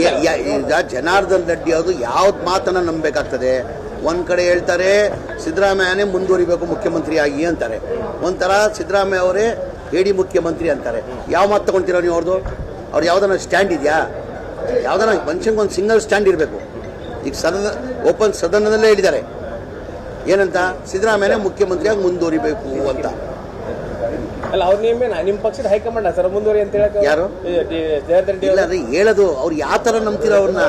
ಈಗ ಜನಾರ್ದನ್ ರೆಡ್ಡಿ ಅವರು ಯಾವ್ದು ಮಾತನ್ನ ನಂಬಬೇಕಾಗ್ತದೆ. ಒಂದು ಕಡೆ ಹೇಳ್ತಾರೆ ಸಿದ್ದರಾಮಯ್ಯನೇ ಮುಂದುವರಿಬೇಕು ಮುಖ್ಯಮಂತ್ರಿಯಾಗಿ ಅಂತಾರೆ, ಒಂಥರ ಸಿದ್ದರಾಮಯ್ಯ ಅವರೇ ಹೇಳಿ ಮುಖ್ಯಮಂತ್ರಿ ಅಂತಾರೆ. ಯಾವ ಮಾತು ತಗೊಳ್ತೀರೋ ನೀವು ಅವ್ರದ್ದು? ಅವ್ರು ಯಾವ್ದಾನ ಸ್ಟ್ಯಾಂಡ್ ಇದೆಯಾ? ಯಾವ್ದಾನ ಮನುಷ್ಯಂಗೆ ಒಂದು ಸಿಂಗಲ್ ಸ್ಟ್ಯಾಂಡ್ ಇರಬೇಕು. ಈಗ ಓಪನ್ ಸದನದಲ್ಲೇ ಹೇಳಿದ್ದಾರೆ ಏನಂತ, ಸಿದ್ದರಾಮಯ್ಯನೇ ಮುಖ್ಯಮಂತ್ರಿಯಾಗಿ ಮುಂದುವರಿಬೇಕು ಅಂತ. ಅಲ್ಲ ಅವ್ರು ನಿಮ್ಮ ಪಕ್ಷದ ಹೈಕಮಾಂಡ್ ಸರ್ ಮುಂದುವರಿ ಅಂತ ಹೇಳಕ್ಕೆ ಯಾರು ಇಲ್ಲ ಅದೇ ಹೇಳೋದು. ಅವ್ರು ಯಾವ ತರ ನಂಬ್ತೀರ ಅವ್ರನ್ನ?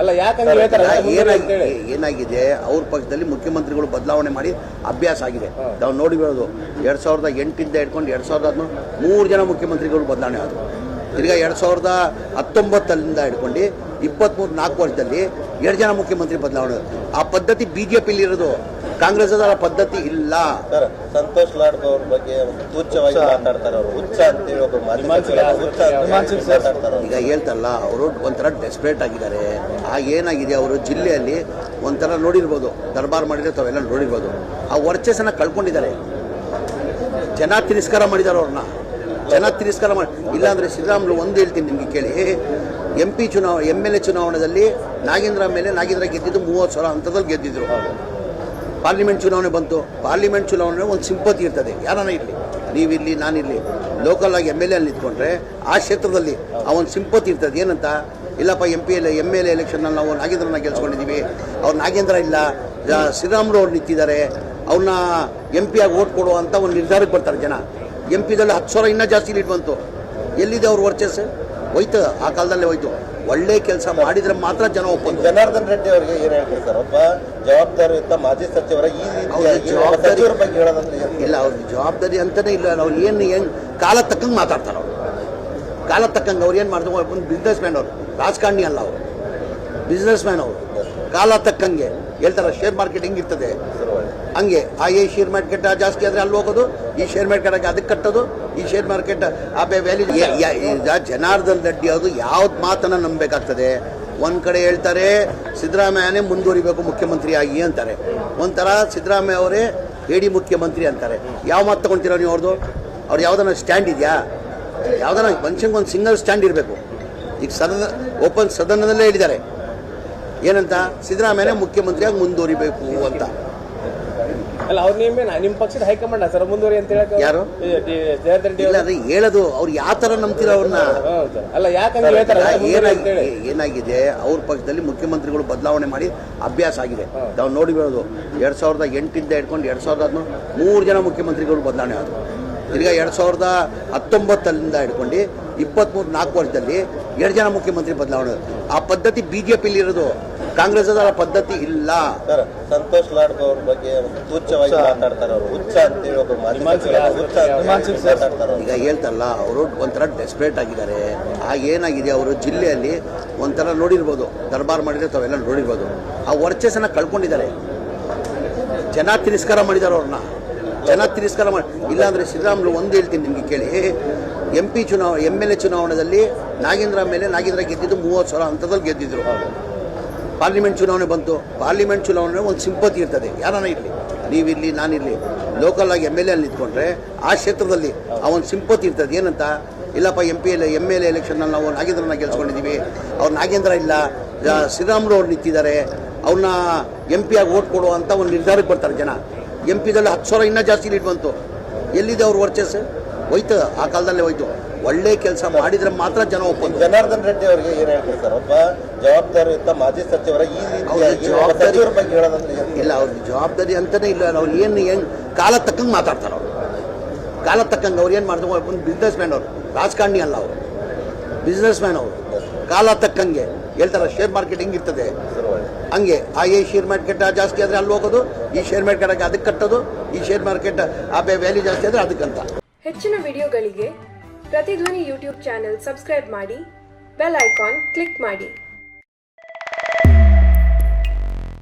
ಅಲ್ಲ ಯಾಕಂದ್ರೆ ಏನಾಗಿದೆ, ಅವ್ರ ಪಕ್ಷದಲ್ಲಿ ಮುಖ್ಯಮಂತ್ರಿಗಳು ಬದಲಾವಣೆ ಮಾಡಿ ಅಭ್ಯಾಸ ಆಗಿದೆ. ನಾವು ನೋಡಿರೋದು 2008 ಹಿಡ್ಕೊಂಡು 2013 3 ಜನ ಮುಖ್ಯಮಂತ್ರಿಗಳು ಬದಲಾವಣೆ ಆದರು. ತಿರ್ಗಾ 2019 ಹಿಡ್ಕೊಂಡು 23-4 ವರ್ಷದಲ್ಲಿ 2 ಜನ ಮುಖ್ಯಮಂತ್ರಿ ಬದಲಾವಣೆ. ಆ ಪದ್ಧತಿ ಬಿಜೆಪಿಲಿ ಇರೋದು, ಕಾಂಗ್ರೆಸ್ ಆ ಪದ್ಧತಿ ಇಲ್ಲ. ಸಂತೋಷ್ ಲಾಡ್ ಅವ್ರ ಬಗ್ಗೆ ತುಚ್ಛವಾಗಿ ಮಾತಾಡ್ತಾರೆ. ಅವರು ಹುಚ್ಚ ಅಂತೇಳಿ ಈಗ ಹೇಳ್ತಾರಲ್ಲ, ಅವರು ಒಂಥರ ಡೆಸ್ಪರೇಟ್ ಆಗಿದ್ದಾರೆ. ಏನಾಗಿದೆ, ಅವರು ಜಿಲ್ಲೆಯಲ್ಲಿ ಒಂಥರ ನೋಡಿರ್ಬೋದು, ದರ್ಬಾರ್ ಮಾಡಿದ್ರೆ ತಾವೆಲ್ಲ ನೋಡಿರ್ಬೋದು, ಆ ವರ್ಚಸ್ಸನ್ನ ಕಳ್ಕೊಂಡಿದ್ದಾರೆ. ಜನ ತಿರಸ್ಕಾರ ಮಾಡಿದ್ದಾರೆ ಅವ್ರನ್ನ, ಜನ ತಿರಸ್ಕಾರ ಮಾಡಿ. ಇಲ್ಲಾಂದ್ರೆ ಶ್ರೀರಾಮುಲು ಒಂದು ಹೇಳ್ತೀನಿ ನಿಮಗೆ ಕೇಳಿ, MLA ಚುನಾವಣೆಯಲ್ಲಿ ನಾಗೇಂದ್ರ ಗೆದ್ದಿದ್ದು 30,000 ಹಂತದಲ್ಲಿ ಗೆದ್ದಿದ್ರು. ಪಾರ್ಲಿಮೆಂಟ್ ಚುನಾವಣೆ ಬಂತು. ಪಾರ್ಲಿಮೆಂಟ್ ಚುನಾವಣೆ ಒಂದು ಸಿಂಪತಿ ಇರ್ತದೆ, ಯಾರನ್ನ ಇರಲಿ, ನೀವಿರಲಿ ನಾನಿರಲಿ, ಲೋಕಲ್ ಆಗಿ MLA ಅಲ್ಲಿ ನಿಂತ್ಕೊಂಡ್ರೆ ಆ ಕ್ಷೇತ್ರದಲ್ಲಿ ಆ ಒಂದು ಸಿಂಪತಿ ಇರ್ತದೆ. ಏನಂತ, ಇಲ್ಲಪ್ಪ MLA ಎಲೆಕ್ಷನ್ನಲ್ಲಿ ನಾವು ನಾಗೇಂದ್ರನ ಗೆಲ್ಸ್ಕೊಂಡಿದ್ದೀವಿ, ಅವ್ರು ನಾಗೇಂದ್ರ ಇಲ್ಲ, ಶ್ರೀರಾಮುಲು ಅವ್ರು ನಿಂತಿದ್ದಾರೆ, ಅವ್ರನ್ನ MP ಆಗಿ ಓಟ್ ಕೊಡುವ ಅಂತ ಒಂದು ನಿರ್ಧಾರಕ್ಕೆ ಬರ್ತಾರೆ ಜನ. MP ದಲ್ಲಿ 10,000 ಇನ್ನೂ ಜಾಸ್ತಿ ಲೀಡ್ ಬಂತು. ಎಲ್ಲಿದೆ ಅವ್ರ ವರ್ಚಸ್? ಹೋಯ್ತು, ಆ ಕಾಲದಲ್ಲೇ ಹೋಯ್ತು. ಒಳ್ಳೆ ಕೆಲಸ ಮಾಡಿದ್ರೆ ಮಾತ್ರ ಜನ ಒಪ್ಪಂದು. ಜನಾರ್ದನ್ ರೆಡ್ಡಿ ಅವರಿಗೆ ಏನು ಹೇಳ್ತಾರೆ ಸರ್, ಒಬ್ಬ ಜವಾಬ್ದಾರಿಯುತ ಮಾಜಿ ಸಚಿವರ ಈ ಜವಾಬ್ದಾರಿ ಬಗ್ಗೆ ಹೇಳೋದಂದ್ರೆ ಇಲ್ಲ, ಅವ್ರಿಗೆ ಜವಾಬ್ದಾರಿ ಅಂತಾನೆ ಇಲ್ಲ. ಅವ್ರು ಏನು ಕಾಲ ತಕ್ಕಂಗೆ ಮಾತಾಡ್ತಾರೆ. ಅವರು ಕಾಲ ತಕ್ಕಂಗೆ ಅವ್ರು ಏನು ಮಾಡ್ತಾರೆ, ಒಂದು ಬಿಸ್ನೆಸ್ ಮ್ಯಾನ್, ಅವರು ರಾಜಕಾರಣಿ ಅಲ್ಲ, ಅವರು ಬಿಸ್ನೆಸ್ ಮ್ಯಾನ್. ಅವರು ಕಾಲ ತಕ್ಕಂಗೆ ಹೇಳ್ತಾರೆ. ಶೇರ್ ಮಾರ್ಕೆಟ್ ಹೆಂಗಿರ್ತದೆ ಹಂಗೆ, ಈ ಶೇರ್ ಮಾರ್ಕೆಟ್ ಜಾಸ್ತಿ ಆದರೆ ಅಲ್ಲಿ ಹೋಗೋದು, ಈ ಶೇರ್ ಮಾರ್ಕೆಟ್ ಆಗಿ ಅದಕ್ಕೆ ಕಟ್ಟೋದು, ಈ ಶೇರ್ ಮಾರ್ಕೆಟ್ ಆ ವ್ಯಾಲ್ಯೂ. ಈಗ ಜನಾರ್ದನ್ ರೆಡ್ಡಿ ಅವರು ಯಾವ್ದು ಮಾತನ್ನ ನಂಬಬೇಕಾಗ್ತದೆ. ಒಂದು ಕಡೆ ಹೇಳ್ತಾರೆ ಸಿದ್ದರಾಮಯ್ಯನೇ ಮುಂದುವರಿಬೇಕು ಮುಖ್ಯಮಂತ್ರಿಯಾಗಿ ಅಂತಾರೆ, ಒಂಥರ ಸಿದ್ದರಾಮಯ್ಯ ಅವರೇ ಹೇಳಿ ಮುಖ್ಯಮಂತ್ರಿ ಅಂತಾರೆ. ಯಾವ ಮಾತು ತಗೊಳ್ತೀರೋ ನೀವು ಅವ್ರದ್ದು? ಅವ್ರು ಯಾವ್ದಾನ ಸ್ಟ್ಯಾಂಡ್ ಇದೆಯಾ? ಯಾವ್ದಾನ ಮನುಷ್ಯಂಗೆ ಒಂದು ಸಿಂಗಲ್ ಸ್ಟ್ಯಾಂಡ್ ಇರಬೇಕು. ಈಗ ಓಪನ್ ಸದನದಲ್ಲೇ ಹೇಳಿದ್ದಾರೆ ಏನಂತ, ಸಿದ್ದರಾಮಯ್ಯನೇ ಮುಖ್ಯಮಂತ್ರಿಯಾಗಿ ಮುಂದುವರಿಬೇಕು ಅಂತ. ಅಲ್ಲ ಅವ್ರು ನಿಮ್ಮ ಪಕ್ಷದ ಹೈಕಮಾಂಡ್ ಸರ್ ಮುಂದುವರಿ ಅಂತ ಹೇಳಕ್ಕೆ ಯಾರು ಇಲ್ಲ ಅದೇ ಹೇಳೋದು. ಅವ್ರು ಯಾವ ತರ ನಂಬ್ತೀರ ಅವ್ರನ್ನ? ಅಲ್ಲ ಯಾಕಂದ್ರೆ ಏನಾಗಿದೆ, ಅವ್ರ ಪಕ್ಷದಲ್ಲಿ ಮುಖ್ಯಮಂತ್ರಿಗಳು ಬದಲಾವಣೆ ಮಾಡಿ ಅಭ್ಯಾಸ ಆಗಿದೆ. ನಾವು ನೋಡಿರೋದು 2008 ಹಿಡ್ಕೊಂಡು 2013 3 ಜನ ಮುಖ್ಯಮಂತ್ರಿಗಳು ಬದಲಾವಣೆ ಆದರು. ತಿರ್ಗಾ 2019 ಹಿಡ್ಕೊಂಡು 23-4 ವರ್ಷದಲ್ಲಿ 2 ಜನ ಮುಖ್ಯಮಂತ್ರಿ ಬದಲಾವಣೆ. ಆ ಪದ್ಧತಿ ಬಿಜೆಪಿಲಿ ಇರೋದು, ಕಾಂಗ್ರೆಸ್ ಆ ಪದ್ಧತಿ ಇಲ್ಲ. ಸಂತೋಷ್ ಲಾಡ್ ಅವ್ರ ಬಗ್ಗೆ ತುಚ್ಛವಾಗಿ ಮಾತಾಡ್ತಾರೆ. ಅವರು ಹುಚ್ಚ ಅಂತೇಳಿ ಈಗ ಹೇಳ್ತಾರಲ್ಲ, ಅವರು ಒಂಥರ ಡೆಸ್ಪರೇಟ್ ಆಗಿದ್ದಾರೆ. ಏನಾಗಿದೆ, ಅವರು ಜಿಲ್ಲೆಯಲ್ಲಿ ಒಂಥರ ನೋಡಿರ್ಬೋದು, ದರ್ಬಾರ್ ಮಾಡಿದ್ರೆ ತಾವೆಲ್ಲ ನೋಡಿರ್ಬೋದು, ಆ ವರ್ಚಸ್ಸನ್ನ ಕಳ್ಕೊಂಡಿದ್ದಾರೆ. ಜನ ತಿರಸ್ಕಾರ ಮಾಡಿದ್ದಾರೆ ಅವ್ರನ್ನ, ಜನ ತಿರಸ್ಕಾರ ಮಾಡಿ. ಇಲ್ಲಾಂದ್ರೆ ಶ್ರೀರಾಮುಲು ಒಂದು ಹೇಳ್ತೀನಿ ನಿಮಗೆ ಕೇಳಿ, MLA ಚುನಾವಣೆಯಲ್ಲಿ ನಾಗೇಂದ್ರ ಗೆದ್ದಿದ್ದು 30,000 ಹಂತದಲ್ಲಿ ಗೆದ್ದಿದ್ರು. ಪಾರ್ಲಿಮೆಂಟ್ ಚುನಾವಣೆ ಬಂತು. ಪಾರ್ಲಿಮೆಂಟ್ ಚುನಾವಣೆ ಒಂದು ಸಿಂಪತಿ ಇರ್ತದೆ, ಯಾರನ್ನ ಇರಲಿ, ನೀವಿರಲಿ ನಾನಿರಲಿ, ಲೋಕಲ್ ಆಗಿ MLA ಅಲ್ಲಿ ನಿಂತ್ಕೊಂಡ್ರೆ ಆ ಕ್ಷೇತ್ರದಲ್ಲಿ ಆ ಒಂದು ಸಿಂಪತಿ ಇರ್ತದೆ. ಏನಂತ, ಇಲ್ಲಪ್ಪ MLA ಎಲೆಕ್ಷನ್ನಲ್ಲಿ ನಾವು ನಾಗೇಂದ್ರನ ಗೆಲ್ಸ್ಕೊಂಡಿದ್ದೀವಿ, ಅವ್ರು ನಾಗೇಂದ್ರ ಇಲ್ಲ, ಶ್ರೀರಾಮುಲು ಅವ್ರು ನಿಂತಿದ್ದಾರೆ, ಅವ್ರನ್ನ MP ಆಗಿ ಓಟ್ ಕೊಡುವ ಅಂತ ಒಂದು ನಿರ್ಧಾರಕ್ಕೆ ಬರ್ತಾರೆ ಜನ. MP ದಲ್ಲಿ 10,000 ಇನ್ನೂ ಜಾಸ್ತಿ ಲೀಡ್ ಬಂತು. ಎಲ್ಲಿದೆ ಅವ್ರ ವರ್ಚಸ್? ಹೋಯ್ತು, ಆ ಕಾಲದಲ್ಲೇ ಹೋಯ್ತು. ಒಳ್ಳೆ ಕೆಲಸ ಮಾಡಿದ್ರೆ ಮಾತ್ರ ಜನ ಒಪ್ಪಂದು. ಜನಾರ್ದನ್ ರೆಡ್ಡಿ ಅವರಿಗೆ ಏನು ಹೇಳ್ತಾರೆ ಸರ್, ಒಬ್ಬ ಜವಾಬ್ದಾರಿಯುತ ಮಾಜಿ ಸಚಿವರ ಈ ಬಗ್ಗೆ ಹೇಳೋದಂದ್ರೆ ಇಲ್ಲ, ಅವ್ರಿಗೆ ಜವಾಬ್ದಾರಿ ಅಂತಾನೆ ಇಲ್ಲ. ಅವ್ರು ಏನು ಕಾಲ ತಕ್ಕಂಗೆ ಮಾತಾಡ್ತಾರೆ. ಅವರು ಕಾಲ ತಕ್ಕಂಗೆ ಅವ್ರು ಏನು ಮಾಡ್ತಾರೆ, ಒಂದು ಬಿಸ್ನೆಸ್ ಮ್ಯಾನ್. ಅವರು ರಾಜಕಾರಣಿ ಅಲ್ಲ, ಅವರು ಬಿಸ್ನೆಸ್ ಮ್ಯಾನ್. ಅವರು ಕಾಲ ತಕ್ಕಂಗೆ ಹೇಳ್ತಾರೆ. ಶೇರ್ ಮಾರ್ಕೆಟ್ ಹೆಂಗಿರ್ತದೆ ಹಂಗೆ, ಈ ಶೇರ್ ಮಾರ್ಕೆಟ್ ಜಾಸ್ತಿ ಆದರೆ ಅಲ್ಲಿ ಹೋಗೋದು, ಈ ಶೇರ್ ಮಾರ್ಕೆಟ್ ಆಗಿ ಅದಕ್ಕೆ ಕಟ್ಟೋದು, ಈ ಶೇರ್ ಮಾರ್ಕೆಟ್ ಆ ವ್ಯಾಲ್ಯೂ ಜಾಸ್ತಿ ಆದರೆ ಅದಕ್ಕಂತ. ಹೆಚ್ಚಿನ ವಿಡಿಯೋಗಳಿಗೆ ಪ್ರತಿಧ್ವನಿ ಯೂಟ್ಯೂಬ್ ಚಾನೆಲ್ ಸಬ್ಸ್ಕ್ರೈಬ್ ಮಾಡಿ, ಬೆಲ್ ಐಕಾನ್ ಕ್ಲಿಕ್ ಮಾಡಿ.